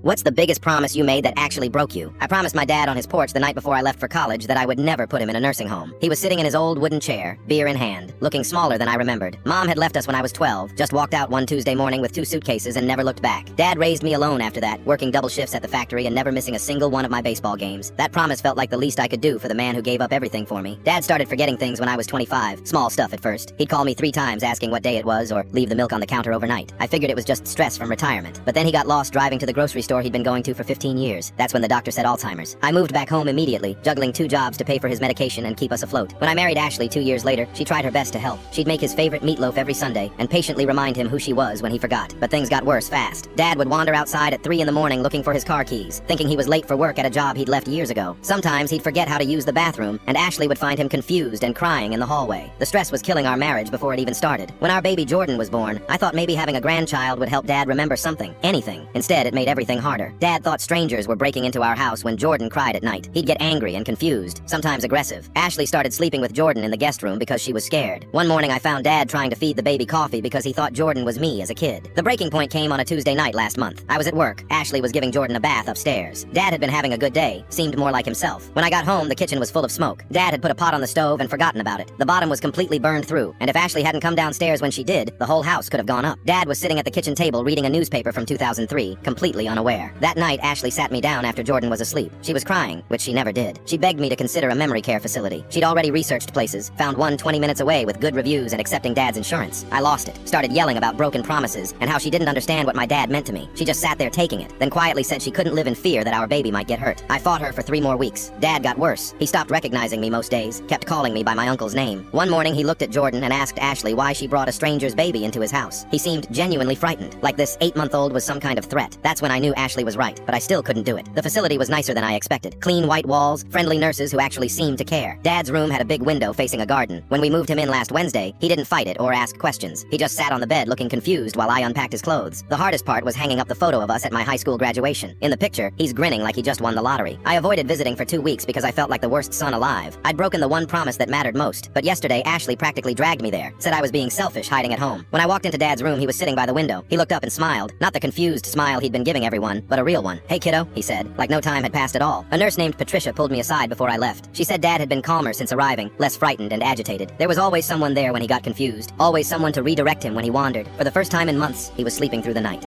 What's the biggest promise you made that actually broke you? I promised my dad on his porch the night before I left for college that I would never put him in a nursing home. He was sitting in his old wooden chair, beer in hand, looking smaller than I remembered. Mom had left us when I was 12, just walked out one Tuesday morning with 2 suitcases and never looked back. Dad raised me alone after that, working double shifts at the factory and never missing a single one of my baseball games. That promise felt like the least I could do for the man who gave up everything for me. Dad started forgetting things when I was 25, small stuff at first. He'd call me 3 times asking what day it was or leave the milk on the counter overnight. I figured it was just stress from retirement. But then he got lost driving to the grocery store he'd been going to for 15 years. That's when the doctor said Alzheimer's. I moved back home immediately, juggling 2 jobs to pay for his medication and keep us afloat. When I married Ashley 2 years later, she tried her best to help. She'd make his favorite meatloaf every Sunday and patiently remind him who she was when he forgot. But things got worse fast. Dad would wander outside at 3 in the morning looking for his car keys, thinking he was late for work at a job he'd left years ago. Sometimes he'd forget how to use the bathroom, and Ashley would find him confused and crying in the hallway. The stress was killing our marriage before it even started. When our baby Jordan was born, I thought maybe having a grandchild would help Dad remember something, anything. Instead, it made everything harder. Dad thought strangers were breaking into our house when Jordan cried at night. He'd get angry and confused, sometimes aggressive. Ashley started sleeping with Jordan in the guest room because she was scared. One morning I found Dad trying to feed the baby coffee because he thought Jordan was me as a kid. The breaking point came on a Tuesday night last month. I was at work. Ashley was giving Jordan a bath upstairs. Dad had been having a good day, seemed more like himself. When I got home, the kitchen was full of smoke. Dad had put a pot on the stove and forgotten about it. The bottom was completely burned through, and if Ashley hadn't come downstairs when she did, the whole house could have gone up. Dad was sitting at the kitchen table reading a newspaper from 2003, completely unaware. That night, Ashley sat me down after Jordan was asleep. She was crying, which she never did. She begged me to consider a memory care facility. She'd already researched places, found one 20 minutes away with good reviews and accepting Dad's insurance. I lost it, started yelling about broken promises and how she didn't understand what my dad meant to me. She just sat there taking it, then quietly said she couldn't live in fear that our baby might get hurt. I fought her for 3 more weeks. Dad got worse. He stopped recognizing me most days, kept calling me by my uncle's name. One morning he looked at Jordan and asked Ashley why she brought a stranger's baby into his house. He seemed genuinely frightened, like this 8-month-old was some kind of threat. That's when I knew Ashley was right, but I still couldn't do it. The facility was nicer than I expected. Clean white walls, friendly nurses who actually seemed to care. Dad's room had a big window facing a garden. When we moved him in last Wednesday, he didn't fight it or ask questions. He just sat on the bed looking confused while I unpacked his clothes. The hardest part was hanging up the photo of us at my high school graduation. In the picture, he's grinning like he just won the lottery. I avoided visiting for 2 weeks because I felt like the worst son alive. I'd broken the one promise that mattered most, but yesterday Ashley practically dragged me there, said I was being selfish hiding at home. When I walked into Dad's room, he was sitting by the window. He looked up and smiled, not the confused smile he'd been giving everyone, but a real one. "Hey kiddo," he said, like no time had passed at all. A nurse named Patricia pulled me aside before I left. She said Dad had been calmer since arriving, less frightened and agitated. There was always someone there when he got confused, always someone to redirect him when he wandered. For the first time in months, he was sleeping through the night.